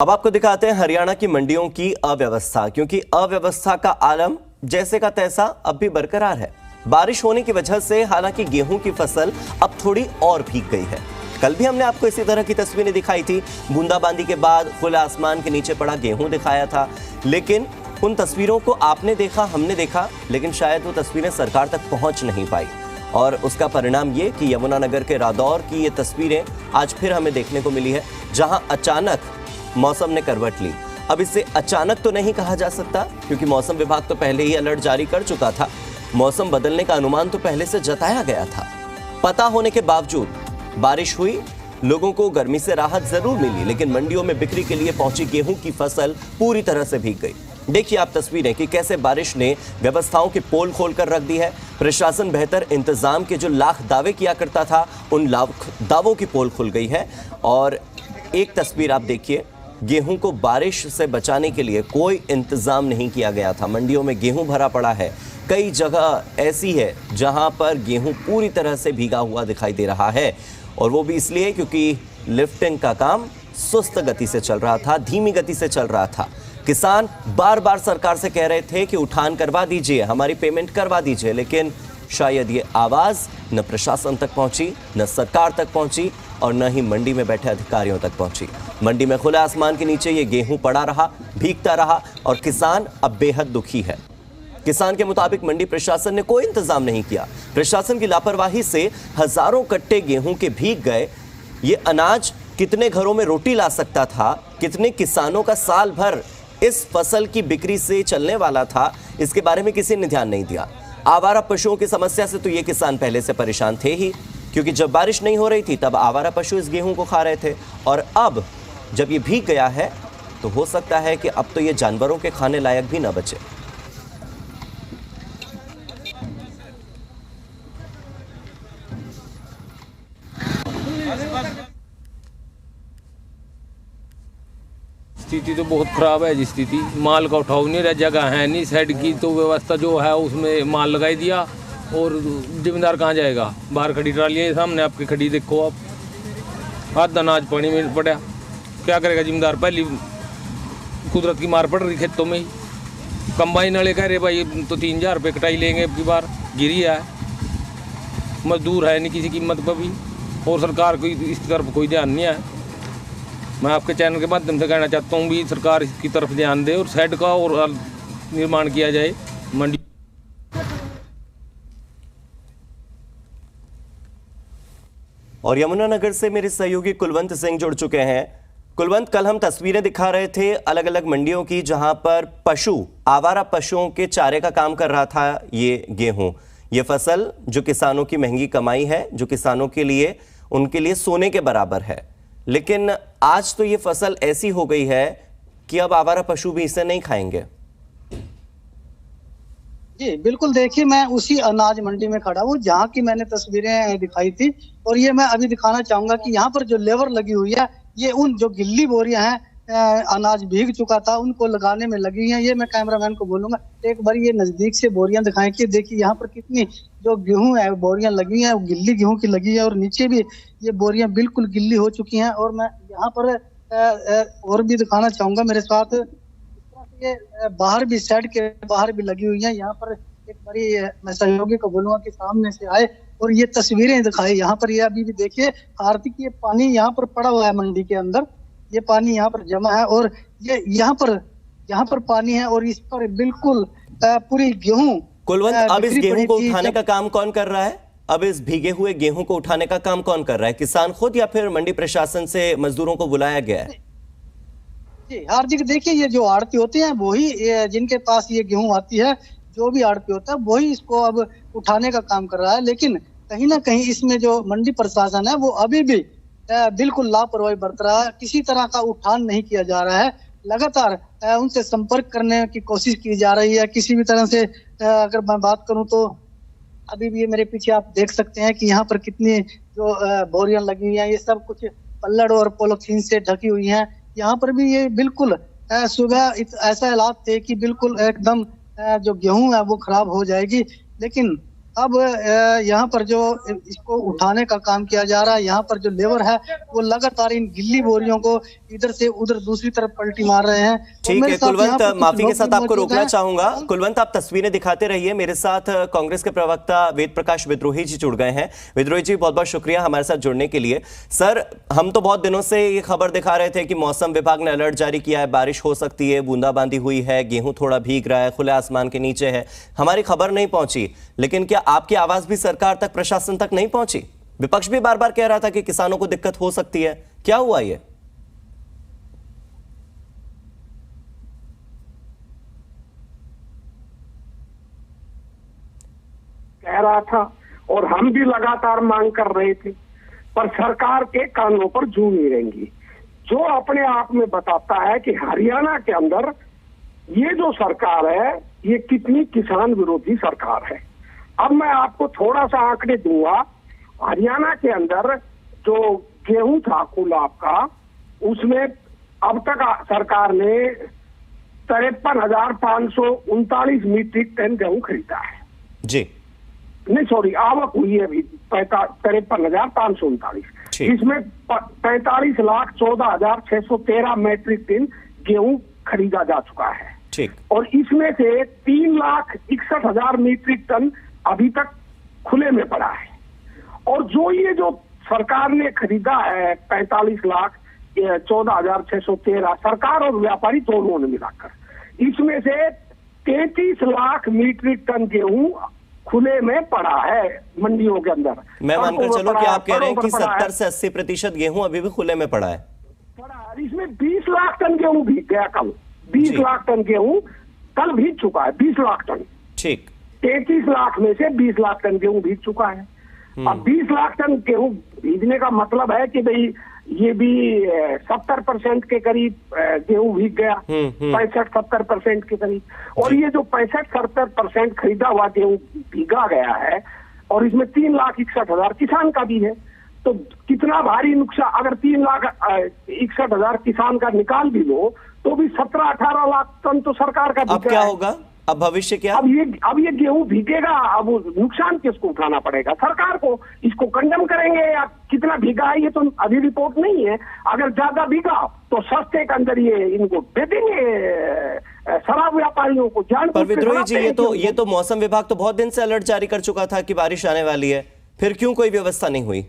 अब आपको दिखाते हैं हरियाणा की मंडियों की अव्यवस्था, क्योंकि अव्यवस्था का आलम जैसे का तैसा अब भी बरकरार है। बारिश होने की वजह से हालांकि गेहूं की फसल अब थोड़ी और भीग गई है। कल भी हमने आपको इसी तरह की तस्वीरें दिखाई थी। बूंदाबांदी के बाद खुले आसमान के नीचे पड़ा गेहूं दिखाया था, लेकिन उन तस्वीरों को आपने देखा, हमने देखा, लेकिन शायद वो तस्वीरें सरकार तक पहुंच नहीं पाई। और उसका परिणाम ये कि यमुनानगर के रादौर की ये तस्वीरें आज फिर हमें देखने को मिली है, जहां अचानक मौसम ने करवट ली। अब इसे अचानक तो नहीं कहा जा सकता, क्योंकि मौसम विभाग तो पहले ही अलर्ट जारी कर चुका था। मौसम बदलने का अनुमान तो पहले से जताया गया था। पता होने के बावजूद बारिश हुई, लोगों को गर्मी से राहत जरूर मिली, लेकिन मंडियों में बिक्री के लिए पहुंची गेहूं की फसल पूरी तरह से भीग गई। देखिए आप तस्वीरें कि कैसे बारिश ने व्यवस्थाओं की पोल खोलकर रख दी है। प्रशासन बेहतर इंतजाम के जो लाख दावे किया करता था, उन लाख दावों की पोल खुल गई है। और एक तस्वीर आप देखिए, गेहूं को बारिश से बचाने के लिए कोई इंतजाम नहीं किया गया था। मंडियों में गेहूं भरा पड़ा है। कई जगह ऐसी है जहां पर गेहूं पूरी तरह से भीगा हुआ दिखाई दे रहा है, और वो भी इसलिए क्योंकि लिफ्टिंग का काम सुस्त गति से चल रहा था, धीमी गति से चल रहा था। किसान बार बार सरकार से कह रहे थे कि उठान करवा दीजिए, हमारी पेमेंट करवा दीजिए, लेकिन शायद ये आवाज न प्रशासन तक पहुंची, न सरकार तक पहुंची, और न ही मंडी में बैठे अधिकारियों तक पहुंची। मंडी में खुले आसमान के नीचे ये गेहूं पड़ा रहा, भीगता रहा, और किसान अब बेहद दुखी है। किसान के मुताबिक मंडी प्रशासन ने कोई इंतजाम नहीं किया। प्रशासन की लापरवाही से हजारों कट्टे गेहूं के भीग गए। ये अनाज कितने घरों में रोटी ला सकता था, कितने किसानों का साल भर इस फसल की बिक्री से चलने वाला था, इसके बारे में किसी ने ध्यान नहीं दिया। आवारा पशुओं की समस्या से तो ये किसान पहले से परेशान थे ही, क्योंकि जब बारिश नहीं हो रही थी तब आवारा पशु इस गेहूं को खा रहे थे, और अब जब ये भीग गया है तो हो सकता है कि अब तो ये जानवरों के खाने लायक भी ना बचे। स्थिति तो बहुत खराब है जी। स्थिति माल का उठाव नहीं रहा, जगह है नहीं, साइड की तो व्यवस्था जो है उसमें माल लगाई दिया, और जिम्मेदार कहाँ जाएगा। बाहर खड़ी ट्रालियाँ सामने आपकी खड़ी, देखो आप, आधा अनाज पानी में पड़ा, क्या करेगा जिम्मेदार। पहली कुदरत की मार पड़ रही खेतों में ही। कंबाइन वाले कह रहे भाई तो 3000 रुपये कटाई लेंगे, अब की बार गिरी है, मजदूर है नहीं किसी कीमत पर भी, और सरकार को इस तरफ कोई ध्यान नहीं है। मैं आपके चैनल के माध्यम से कहना चाहता हूँ भी सरकार इसकी तरफ ध्यान दे, और शेड का और निर्माण किया जाए मंडी। और यमुनानगर से मेरे सहयोगी कुलवंत सिंह जुड़ चुके हैं। कुलवंत, कल हम तस्वीरें दिखा रहे थे अलग अलग मंडियों की, जहां पर पशु, आवारा पशुओं के चारे का काम कर रहा था ये गेहूं। ये फसल जो किसानों की महंगी कमाई है, जो किसानों के लिए, उनके लिए सोने के बराबर है, लेकिन आज तो ये फसल ऐसी हो गई है कि अब आवारा पशु भी इसे नहीं खाएंगे। जी बिल्कुल, देखिए मैं उसी अनाज मंडी में खड़ा हूँ जहाँ की मैंने तस्वीरें दिखाई थी, और ये मैं अभी दिखाना चाहूंगा कि यहाँ पर जो लेबर लगी हुई है, ये उन जो गिल्ली बोरियां हैं, अनाज भीग चुका था उनको लगाने में लगी हैं। ये मैं कैमरामैन को बोलूंगा एक बार ये नजदीक से बोरियां दिखाएं कि देखिए यहाँ पर कितनी जो गेहूं है बोरियां लगी हैं, गिल्ली गेहूं की लगी है, और नीचे भी ये बोरियां बिल्कुल गिल्ली हो चुकी हैं। और मैं यहाँ पर और भी दिखाना चाहूंगा, मेरे साथ ये बाहर भी, साइड के बाहर भी लगी हुई है। यहाँ पर एक बड़ी, मैं सहयोगी को बोलूंगा कि सामने से आए और ये तस्वीरें दिखाए। यहाँ पर ये अभी भी देखिए कार्तिक, ये पानी यहाँ पर पड़ा हुआ है मंडी के अंदर, ये पानी यहाँ पर जमा है, और ये यहाँ पर पानी है, और इस पर बिल्कुल पूरी गेहूं। कुलवंत, अब इस गेहूं को उठाने का काम कौन कर रहा है? अब इस भीगे हुए गेहूं को उठाने का काम कौन कर रहा है? किसान खुद या फिर मंडी प्रशासन से मजदूरों को बुलाया गया है? जी हार्दिक, देखिए ये जो आड़ती होते हैं वही, जिनके पास ये गेहूं आती है, जो भी आड़ती होता है वही इसको अब उठाने का काम कर रहा है। लेकिन कहीं ना कहीं इसमें जो मंडी प्रशासन है वो अभी भी बिल्कुल लापरवाही बरत रहा है। किसी तरह का उठान नहीं किया जा रहा है। लगातार उनसे संपर्क करने की कोशिश की जा रही है किसी भी तरह से। अगर मैं बात करूं तो अभी भी मेरे पीछे आप देख सकते हैं कि यहाँ पर कितनी जो बोरियां लगी हुई हैं, ये सब कुछ पल्लड़ और पॉलीथीन से ढकी हुई हैं। यहाँ पर भी ये बिल्कुल सुबह ऐसा हालात थे कि बिल्कुल एकदम जो गेहूं है वो खराब हो जाएगी, लेकिन अब यहाँ पर जो इसको उठाने का काम किया जा रहा है, यहाँ पर जो लेबर है वो लगातार इन गिल्ली बोरियों को इधर से उधर दूसरी तरफ पलटी मार रहे हैं। ठीक है कुलवंत, माफी के साथ आपको रोकना चाहूंगा। कुलवंत, आप तस्वीरें दिखाते रहिए। मेरे साथ कांग्रेस के प्रवक्ता वेद प्रकाश विद्रोही जी जुड़ गए हैं। विद्रोही जी, बहुत बहुत शुक्रिया हमारे साथ जुड़ने के लिए। सर, हम तो बहुत दिनों से ये खबर दिखा रहे थे कि मौसम विभाग ने अलर्ट जारी किया है, बारिश हो सकती है, बूंदाबांदी हुई है, गेहूं थोड़ा भीग रहा है, खुले आसमान के नीचे है। हमारी खबर नहीं पहुंची, लेकिन क्या आपकी आवाज भी सरकार तक, प्रशासन तक नहीं पहुंची? विपक्ष भी बार बार कह रहा था कि किसानों को दिक्कत हो सकती है। क्या हुआ ये? कह रहा था और हम भी लगातार मांग कर रहे थे, पर सरकार के कानों पर जू नहीं रहेंगी। जो अपने आप में बताता है कि हरियाणा के अंदर ये जो सरकार है ये कितनी किसान विरोधी सरकार है। अब मैं आपको थोड़ा सा आंकड़े दूंगा। हरियाणा के अंदर जो गेहूं था कुल आपका, उसमें अब तक सरकार ने 53,539 मीट्रिक टन गेहूं खरीदा है। जी नहीं, सॉरी, आवक हुई है अभी 53,539। इसमें 45,14,613 मीट्रिक टन गेहूं खरीदा जा चुका है। ठीक। और इसमें से 3,61,000 मीट्रिक टन अभी तक खुले में पड़ा है। और जो सरकार ने खरीदा है 45,14,613, सरकार और व्यापारी दोनों ने मिलाकर, इसमें से 33 लाख मीट्रिक टन गेहूं खुले में पड़ा है मंडियों के अंदर। मैं मानकर चलूं कि आप कह रहे हैं कि 70 से 80% गेहूं अभी भी खुले में पड़ा है। इसमें 20 लाख टन गेहूं भीग गया कल। 20 लाख टन गेहूं कल भीग चुका है। 20 लाख टन। ठीक। 33 लाख में से 20 लाख टन गेहूं भीग चुका है। अब 20 लाख टन गेहूं भीगने का मतलब है कि भाई ये भी 70% के करीब गेहूं भीग गया। 65-70% के करीब। और ये जो 65-70% खरीदा हुआ गेहूं भीगा गया है, और इसमें 3,61,000 किसान का भी है, तो कितना भारी नुकसान। अगर 3,61,000 किसान का निकाल भी लो तो भी 17-18 लाख टन तो सरकार का। अब क्या होगा? अब भविष्य क्या? अब ये गेहूं भीगेगा, अब नुकसान किसको उठाना पड़ेगा? सरकार को। इसको कंडेम करेंगे या कितना भीगा है ये तो अभी रिपोर्ट नहीं है। अगर ज्यादा भीगा तो सस्ते के अंदर ये इनको दे देंगे शराब व्यापारियों को। जान पर विद्रोही जी, ये तो मौसम विभाग तो बहुत दिन से अलर्ट जारी कर चुका था कि बारिश आने वाली है, फिर क्यों कोई व्यवस्था नहीं हुई?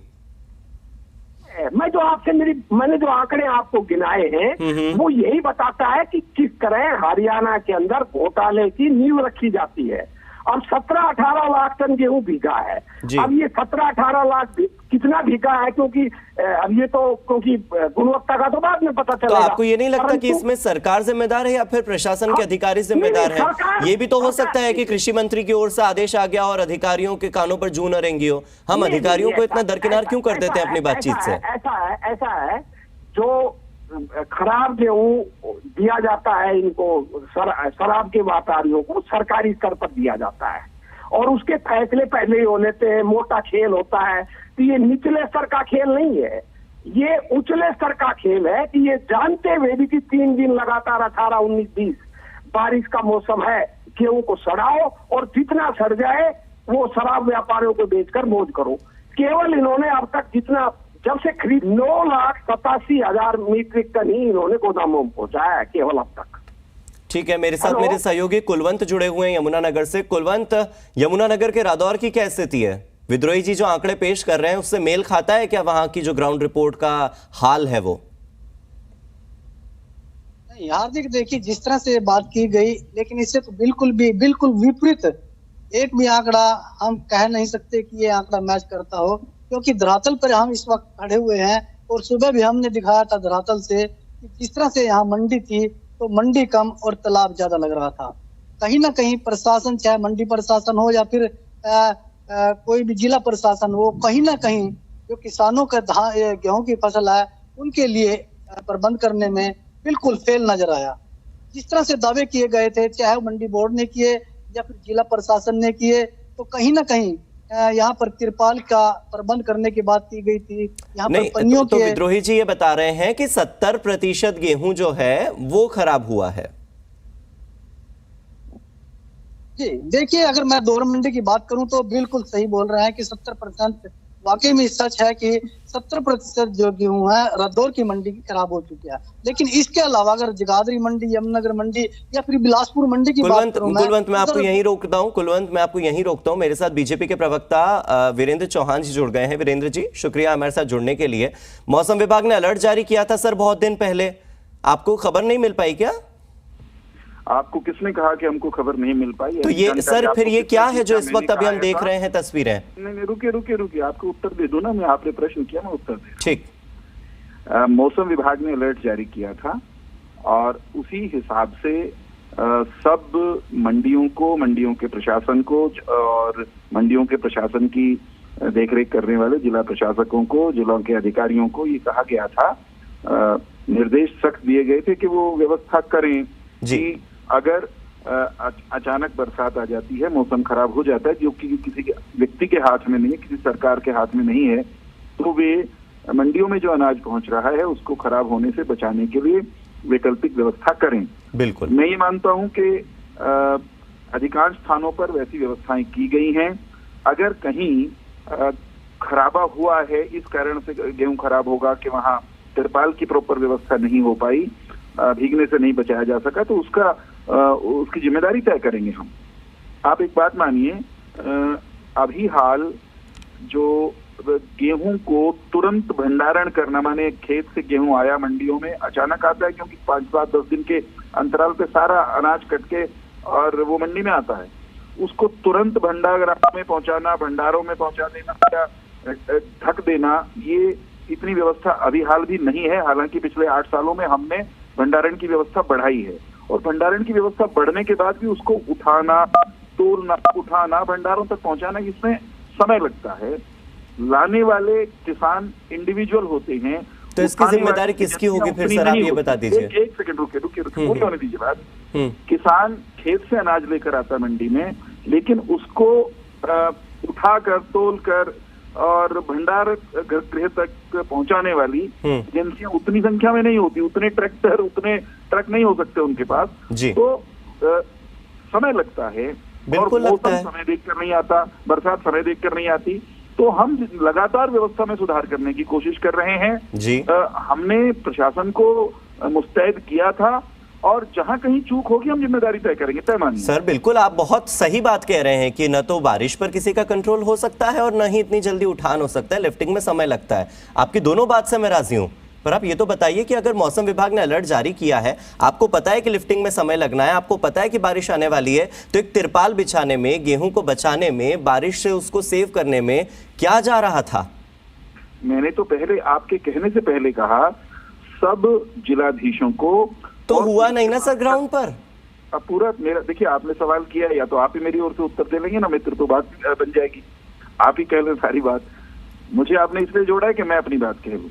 मैंने जो आंकड़े आपको गिनाए हैं वो यही बताता है कि किस तरह हरियाणा के अंदर घोटाले की नींव रखी जाती है। अब 17-18 लाख टन गेहूं भीगा है। अब ये 17-18 लाख कितना भीगा है, क्योंकि अब ये तो क्योंकि गुणवत्ता का तो बाद में पता चलेगा। तो आपको ये नहीं लगता कि इसमें सरकार जिम्मेदार है या फिर प्रशासन के अधिकारी जिम्मेदार है? ये भी तो हो सकता है कि कृषि मंत्री की ओर से आदेश आ गया और अधिकारियों के कानों पर जू न रेंगी हो। हम अधिकारियों को इतना दरकिनार क्यों कर देते हैं अपनी बातचीत से? ऐसा है जो खराब गेहूं दिया जाता है इनको, शराब के व्यापारियों को सरकारी स्तर पर दिया जाता है और उसके फैसले पहले ही हो लेते हैं। मोटा खेल होता है। तो ये निचले स्तर का खेल नहीं है, ये उचले स्तर का खेल है कि ये जानते हुए भी कि 3 दिन लगातार 18, 19, 20 बारिश का मौसम है, गेहूं को सड़ाओ और जितना सड़ जाए वो शराब व्यापारियों को बेचकर मौज करो। केवल इन्होंने अब तक जितना जब से खरीद 9,87,000 मीट्रिक टन ही इन्होंने गोदामों में पहुंचाया है केवल अब तक। ठीक है, मेरे साथ मेरे सहयोगी कुलवंत जुड़े हुए हैं यमुनानगर से। कुलवंत, यमुनानगर के रादौर की क्या स्थिति है? विद्रोही जी जो आंकड़े पेश कर रहे हैं उससे मेल खाता है क्या वहां की जो ग्राउंड रिपोर्ट का हाल है वो? हार्दिक, देखिए जिस तरह से बात की गई, लेकिन इससे तो बिल्कुल विपरीत एक भी आंकड़ा हम कह नहीं सकते कि ये आंकड़ा मैच करता हो, क्योंकि धरातल पर हम इस वक्त खड़े हुए हैं और सुबह भी हमने दिखाया था धरातल से कि जिस तरह से यहाँ मंडी थी तो मंडी कम और तालाब ज्यादा लग रहा था। कहीं ना कहीं प्रशासन, चाहे मंडी प्रशासन हो या फिर कोई भी जिला प्रशासन हो, कहीं ना कहीं जो किसानों का गेहूं की फसल है उनके लिए प्रबंध करने में बिल्कुल फेल नजर आया। जिस तरह से दावे किए गए थे, चाहे मंडी बोर्ड ने किए या फिर जिला प्रशासन ने किए, तो कहीं ना कहीं यहाँ पर तिरपाल का प्रबंध करने की बात की गई थी। यहाँ पर पन्नियों तो विद्रोही जी ये बता रहे हैं कि 70% गेहूं जो है वो खराब हुआ है। जी देखिए, अगर मैं दौर मंडी की बात करूं तो बिल्कुल सही बोल रहे हैं कि 70% वाकई में सच है कि 70% जो गेहूं है रदौर की मंडी की खराब हो चुकी है। लेकिन इसके अलावा अगर जगाधरी मंडी, यमुनानगर मंडी या फिर बिलासपुर मंडी की बात करूं कुलवंत मैं आपको यहीं रोकता हूं। कुलवंत मैं आपको यहीं रोकता हूं। मेरे साथ बीजेपी के प्रवक्ता वीरेंद्र चौहान जी जुड़ गए हैं। वीरेंद्र जी, शुक्रिया हमारे साथ जुड़ने के लिए। मौसम विभाग ने अलर्ट जारी किया था सर बहुत दिन पहले, आपको खबर नहीं मिल पाई क्या? आपको किसने कहा कि हमको खबर नहीं मिल पाई? तो ये सर फिर ये क्या है जो इस वक्त अभी हम देख रहे हैं तस्वीरें? नहीं, रुकिए, आपको उत्तर दे दूं ना, मैं आपने प्रश्न किया, मैं उत्तर दे। ठीक। मौसम विभाग ने अलर्ट जारी किया था और उसी हिसाब से सब मंडियों के प्रशासन को और मंडियों के प्रशासन की देखरेख करने वाले जिला प्रशासकों को, जिलों के अधिकारियों को ये कहा गया था, निर्देश सख्त दिए गए थे कि वो व्यवस्था करें कि अगर अचानक बरसात आ जाती है, मौसम खराब हो जाता है, जो कि किसी के व्यक्ति के हाथ में नहीं है, किसी सरकार के हाथ में नहीं है, तो वे मंडियों में जो अनाज पहुंच रहा है उसको खराब होने से बचाने के लिए वैकल्पिक व्यवस्था करें। बिल्कुल, मैं ये मानता हूं कि अधिकांश स्थानों पर वैसी व्यवस्थाएं की गई हैं। अगर कहीं खराबा हुआ है, इस कारण से गेहूं खराब होगा कि वहां तिरपाल की प्रॉपर व्यवस्था नहीं हो पाई, भीगने से नहीं बचाया जा सका, तो उसकी जिम्मेदारी तय करेंगे हम। आप एक बात मानिए, अभी हाल जो गेहूं को तुरंत भंडारण करना, माने खेत से गेहूं आया मंडियों में, अचानक आता है क्योंकि 5-7-10 दिन के अंतराल पे सारा अनाज कट के और वो मंडी में आता है, उसको तुरंत भंडारण में पहुंचाना, भंडारों में पहुंचा देना या ढक देना, ये इतनी व्यवस्था अभी हाल भी नहीं है। हालांकि पिछले 8 सालों में हमने भंडारण की व्यवस्था बढ़ाई है और भंडारण की व्यवस्था बढ़ने के बाद भी उसको उठाना, तोलना, उठाना, भंडारों तक पहुंचाना, इसमें समय लगता है। लाने वाले किसान इंडिविजुअल होते हैं, तो इसकी जिम्मेदारी किसकी होगी फिर सर, आप ये बता दीजिए। एक सेकंड रुकिए, होने दीजिए बात। किसान खेत से अनाज लेकर आता है मंडी में, लेकिन उसको उठाकर, तोलकर और भंडार गृह तक पहुंचाने वाली एजेंसियां उतनी संख्या में नहीं होती, उतने ट्रैक्टर, उतने ट्रक नहीं हो सकते उनके पास, तो समय लगता है। बिल्कुल और लगता है। समय देखकर नहीं आता, बरसात समय देखकर नहीं आती, तो हम लगातार व्यवस्था में सुधार करने की कोशिश कर रहे हैं जी। हमने प्रशासन को मुस्तैद किया था और जहां कहीं चूक होगी हम जिम्मेदारी तय करेंगे, तय मानिए। सर बिल्कुल, आप बहुत सही बात कह रहे हैं कि न तो बारिश पर किसी का कंट्रोल हो सकता है और न ही इतनी जल्दी उठान हो सकता है, लिफ्टिंग में समय लगता है। आपकी दोनों बात से मैं राजी हूं, पर आप ये तो बताइए कि अगर मौसम विभाग ने अलर्ट जारी किया है, आपको पता है कि लिफ्टिंग में समय लगना है, आपको पता है कि बारिश आने वाली है, तो एक तिरपाल बिछाने में, गेहूं को बचाने में, बारिश से उसको सेव करने में क्या जा रहा था? मैंने तो पहले आपके कहने से पहले कहा, सब जिलाधीशों को, तो हुआ नहीं ना सर ग्राउंड पर? अब पूरा मेरा, देखिए आपने सवाल किया, या तो आप ही मेरी ओर से उत्तर दे लेंगे ना मित्र, तो बात बन जाएगी। आप ही कह लें सारी बात, मुझे आपने इसलिए जोड़ा है कि मैं अपनी बात कह लूं।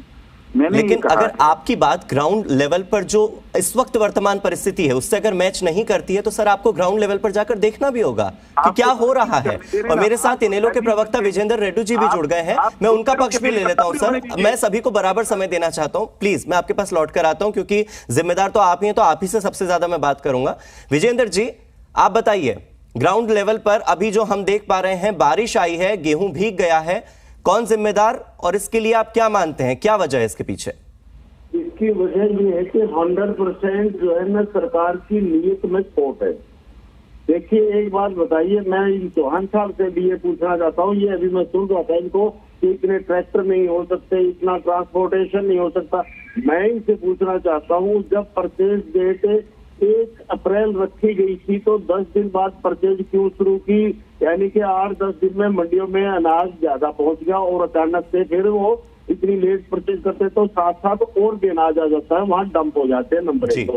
लेकिन अगर आपकी बात ग्राउंड लेवल पर जो इस वक्त वर्तमान परिस्थिति है उससे अगर मैच नहीं करती है, तो सर आपको ग्राउंड लेवल पर जाकर देखना भी होगा कि क्या हो रहा है। और मेरे साथ इनेलो के प्रवक्ता विजेंद्र रेड्डी जी भी जुड़ गए हैं, मैं उनका पक्ष भी ले लेता हूं। सर मैं सभी को बराबर समय देना चाहता हूं, प्लीज मैं आपके पास लौट कर आता हूं, क्योंकि जिम्मेदार तो आप ही हैं, तो आप ही से सबसे ज्यादा मैं बात करूंगा। विजेंद्र जी, आप बताइए, ग्राउंड लेवल पर अभी जो हम देख पा रहे हैं, बारिश आई है, गेहूं भीग गया है, कौन जिम्मेदार और इसके लिए आप क्या मानते हैं, क्या वजह है इसके पीछे? इसकी वजह ये है कि 100% जो है ना सरकार की नीयत में खोट है। देखिए एक बात बताइए, मैं इन चौहान साहब से भी ये पूछना चाहता हूँ, ये अभी मैं सुन रहा था इनको कि इतने ट्रैक्टर नहीं हो सकते, इतना ट्रांसपोर्टेशन नहीं हो सकता। मैं इनसे पूछना चाहता हूँ, जब परचेज डेट 1 अप्रैल रखी गई थी तो 10 दिन बाद परचेज क्यों शुरू की? यानी कि 8-10 दिन में मंडियों में अनाज ज्यादा पहुंच गया और अचानक से फिर वो इतनी लेट परचेज करते तो साथ साथ और भी अनाज आ जाता है, वहाँ डंप हो जाते हैं। नंबर 1।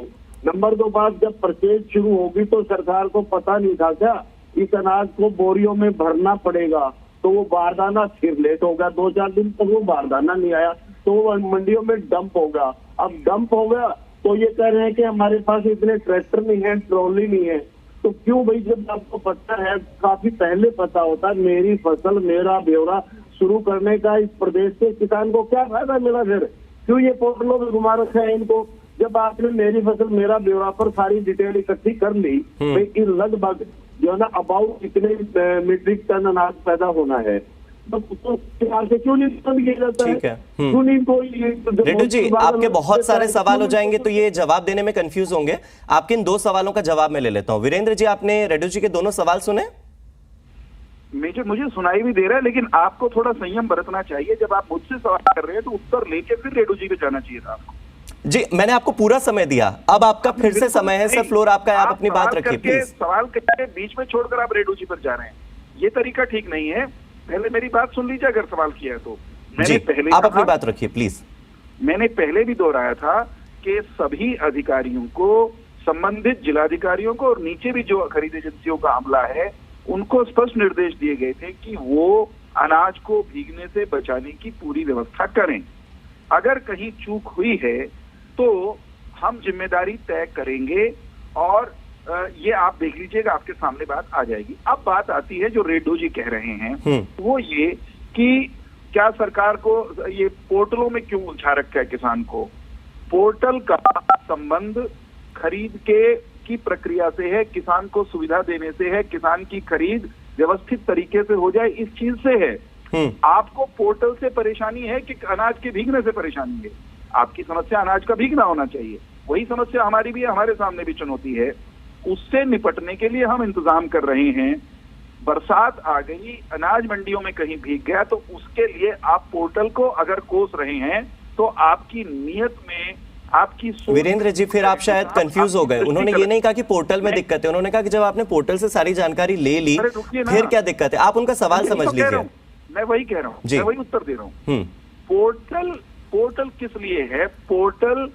नंबर 2 बात, जब परचेज शुरू होगी तो सरकार को पता नहीं था क्या इस अनाज को बोरियों में भरना पड़ेगा, तो वो बारदाना फिर लेट हो गया, 2-4 दिन तक वो बारदाना नहीं आया, तो वो मंडियों में डंप होगा। अब डंप हो गया तो ये कह रहे हैं कि हमारे पास इतने ट्रैक्टर नहीं है, ट्रॉली नहीं है। तो क्यों भाई, जब आपको पता है, काफी पहले पता होता, मेरी फसल मेरा ब्यौरा शुरू करने का इस प्रदेश के किसान को क्या फायदा मिला? फिर क्यों ये पोर्टलों में घुमा रखा है इनको? जब आपने मेरी फसल मेरा ब्यौरा पर सारी डिटेल इकट्ठी कर ली, लगभग जो है ना अबाउट इतने मीट्रिक टन अनाज पैदा होना है, तो सरकार से क्यों नहीं पसंद किया जाता है? ठीक है। क्यों नहीं कोई रेड्डी जी, आपके बहुत सारे सवाल हो जाएंगे तो ये जवाब देने में कंफ्यूज होंगे। आपके इन 2 सवालों का जवाब मैं ले लेता हूं। वीरेंद्र जी, आपने रेड्डी जी के दोनों सवाल सुने? मुझे सुनाई भी दे रहा है, लेकिन आपको थोड़ा संयम बरतना चाहिए। जब आप मुझसे सवाल कर रहे हैं तो उत्तर लेके फिर रेड्डी जी पे जाना चाहिए था आपको। जी, मैंने आपको पूरा समय दिया, अब आपका फिर से समय है सर, फ्लोर आपका है, आप अपनी बात रखिए प्लीज। सवाल करके बीच में छोड़कर आप रेड्डी जी पर जा रहे हैं, ये तरीका ठीक नहीं है। पहले मेरी बात सुन लीजिए अगर सवाल किया है तो। मैंने पहले आप अपनी बात रखिए प्लीज। मैंने पहले भी दोहराया था कि सभी अधिकारियों को, संबंधित जिलाधिकारियों को और नीचे भी जो खरीद एजेंसियों का अमला है, उनको स्पष्ट निर्देश दिए गए थे कि वो अनाज को भीगने से बचाने की पूरी व्यवस्था करें। अगर कहीं चूक हुई है तो हम जिम्मेदारी तय करेंगे और ये आप देख लीजिएगा, आपके सामने बात आ जाएगी। अब बात आती है जो रेड्डी जी कह रहे हैं, वो ये कि क्या सरकार को ये पोर्टलों में क्यों उलझा रखा है किसान को? पोर्टल का संबंध खरीद की प्रक्रिया से है, किसान को सुविधा देने से है, किसान की खरीद व्यवस्थित तरीके से हो जाए इस चीज से है। आपको पोर्टल से परेशानी है कि अनाज के भीगने से परेशानी है? आपकी समस्या अनाज का भीगना होना चाहिए। वही समस्या हमारी भी है, हमारे सामने भी चुनौती है। उससे निपटने के लिए हम इंतजाम कर रहे हैं। बरसात आ गई, अनाज मंडियों में कहीं भीग गया तो उसके लिए आप पोर्टल को अगर कोस रहे हैं तो आपकी नीयत में, आपकी सोच। वीरेंद्र जी, फिर आप शायद कंफ्यूज हो गए। उन्होंने ये नहीं कहा कि पोर्टल में दिक्कत है, उन्होंने कहा कि जब आपने पोर्टल से सारी जानकारी ले ली फिर क्या दिक्कत है? आप उनका सवाल समझ लीजिए। मैं वही कह रहा हूँ, मैं वही उत्तर दे रहा हूँ। पोर्टल किस लिए है? पोर्टल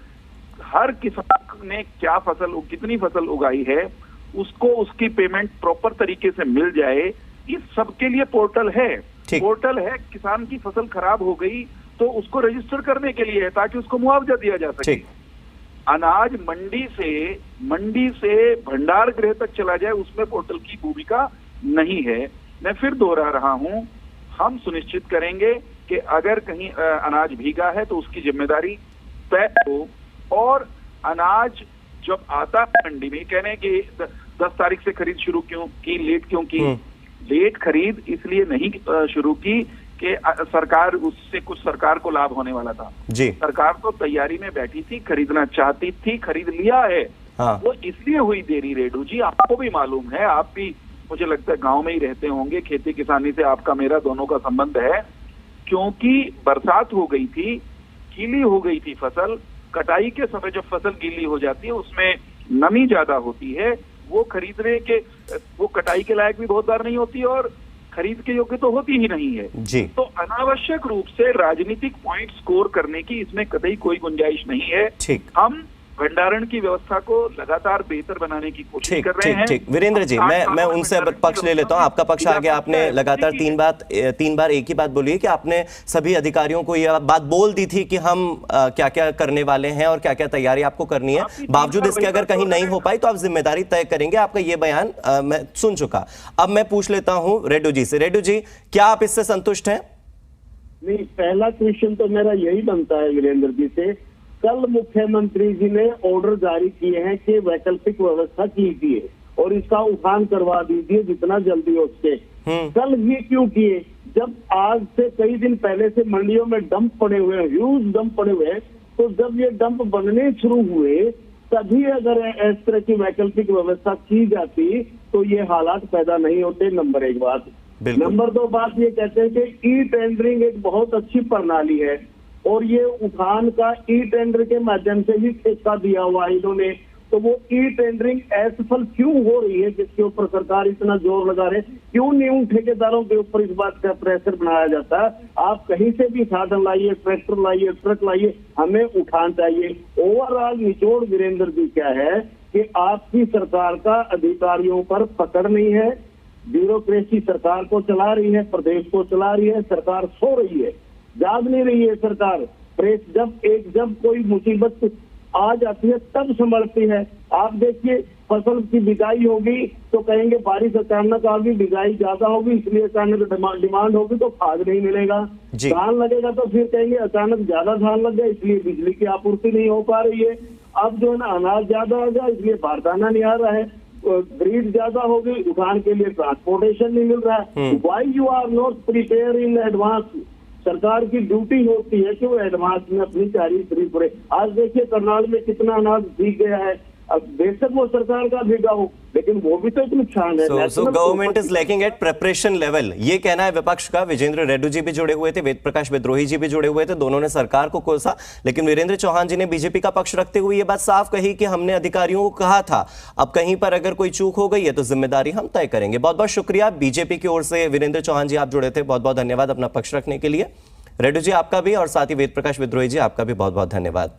हर किसान ने क्या फसल, कितनी फसल उगाई है, उसको उसकी पेमेंट प्रॉपर तरीके से मिल जाए, इस सब के लिए पोर्टल है। पोर्टल है किसान की फसल खराब हो गई तो उसको रजिस्टर करने के लिए है ताकि उसको मुआवजा दिया जा सके। अनाज मंडी से भंडार गृह तक चला जाए, उसमें पोर्टल की भूमिका नहीं है। मैं फिर दोहरा रहा हूं, हम सुनिश्चित करेंगे कि अगर कहीं अनाज भीगा है तो उसकी जिम्मेदारी तय हो, और अनाज जब आता है मंडी में, कहने कि 10 तारीख से खरीद शुरू क्यों की, लेट क्यों की? लेट खरीद इसलिए नहीं शुरू की कि सरकार, उससे कुछ सरकार को लाभ होने वाला था जी। सरकार तो तैयारी में बैठी थी, खरीदना चाहती थी, खरीद लिया है। वो इसलिए हुई देरी रेड्डी जी, आपको भी मालूम है, आप भी मुझे लगता है गांव में ही रहते होंगे, खेती किसानी से आपका मेरा दोनों का संबंध है। क्योंकि बरसात हो गई थी, गीली हो गई थी फसल, कटाई के समय जब फसल गीली हो जाती है उसमें नमी ज्यादा होती है, वो खरीदने के, वो कटाई के लायक भी बहुत बार नहीं होती और खरीद के योग्य तो होती ही नहीं है जी। तो अनावश्यक रूप से राजनीतिक पॉइंट स्कोर करने की इसमें कतई कोई गुंजाइश नहीं है। हम भंडारण की व्यवस्था को लगातार बेहतर बनाने की कोशिश कर रहे हैं। ठीक वीरेंद्र जी, मैं उनसे पक्ष ले लेता हूं। आपका पक्ष आ गया। आपने लगातार 3 बार एक ही बात बोली है कि आपने सभी अधिकारियों को यह बात बोल दी थी कि हम क्या क्या करने वाले हैं और क्या क्या तैयारी आपको करनी है। बावजूद इसके अगर कहीं नहीं हो पाई तो आप जिम्मेदारी तय करेंगे। आपका ये बयान मैं सुन चुका। अब मैं पूछ लेता हूँ रेड्डी जी से। रेड्डी जी, क्या आप इससे संतुष्ट हैं? नहीं, पहला क्वेश्चन तो मेरा यही बनता है वीरेंद्र जी से, कल मुख्यमंत्री जी ने ऑर्डर जारी किए हैं कि वैकल्पिक व्यवस्था कीजिए और इसका उठान करवा दीजिए जितना जल्दी हो सके। कल ये क्यों किए जब आज से कई दिन पहले से मंडियों में डंप पड़े हुए हैं, ह्यूज डंप पड़े हुए हैं? तो जब ये डंप बनने शुरू हुए तभी अगर इस तरह की वैकल्पिक व्यवस्था की जाती तो ये हालात पैदा नहीं होते। नंबर 1 बात। नंबर 2 बात ये कहते हैं कि ई टेंडरिंग एक बहुत अच्छी प्रणाली है और ये उठान का ई टेंडर के माध्यम से ही ठेका दिया हुआ इन्होंने, तो वो ई टेंडरिंग असफल क्यों हो रही है जिसके ऊपर सरकार इतना जोर लगा रहे? क्यों नहीं उन ठेकेदारों के ऊपर इस बात का प्रेशर बनाया जाता है? आप कहीं से भी साधन लाइए, ट्रैक्टर लाइए, ट्रक लाइए, हमें उठान चाहिए। ओवरऑल निचोड़ वीरेंद्र जी क्या है कि आपकी सरकार का अधिकारियों पर पकड़ नहीं है, ब्यूरोक्रेसी सरकार को चला रही है, प्रदेश को चला रही है, सरकार सो रही है, जाग नहीं रही है सरकार। प्रेस जब कोई मुसीबत आ जाती है तब संभलती है। आप देखिए, फसल की बिजाई होगी तो कहेंगे बारिश अचानक आ गई, बिजाई ज्यादा होगी इसलिए अचानक डिमांड होगी तो खाद नहीं मिलेगा। धान लगेगा तो फिर कहेंगे अचानक ज्यादा धान लग गया इसलिए बिजली की आपूर्ति नहीं हो पा रही है। अब जो है ना अनाज ज्यादा आ गया इसलिए बारदाना नहीं आ रहा है। ग्रीड ज्यादा हो गई, उठान के लिए ट्रांसपोर्टेशन नहीं मिल रहा है। Why you are not prepare in advance? सरकार की ड्यूटी होती है कि वो एडवांस में अपनी तैयारी पूरी करे। आज देखिए करनाल में कितना अनाज भीग गया है। अब बेशक वो सरकार का भीगा हो, लेकिन वो भी तो एक नुकसान है। So government is lacking at preparation level, ये कहना है विपक्ष का। विजेंद्र रेड्डी जी भी जुड़े हुए थे, वेद प्रकाश विद्रोही जी भी जुड़े हुए थे, दोनों ने सरकार को कोसा, लेकिन वीरेंद्र चौहान जी ने बीजेपी का पक्ष रखते हुए ये बात साफ कही कि हमने अधिकारियों को कहा था, अब कहीं पर अगर कोई चूक हो गई है तो जिम्मेदारी हम तय करेंगे। बहुत बहुत शुक्रिया बीजेपी की ओर से वीरेंद्र चौहान जी, आप जुड़े थे, बहुत बहुत धन्यवाद अपना पक्ष रखने के लिए। रेड्डी जी आपका भी, और साथ ही वेद प्रकाश विद्रोही जी आपका भी बहुत बहुत धन्यवाद।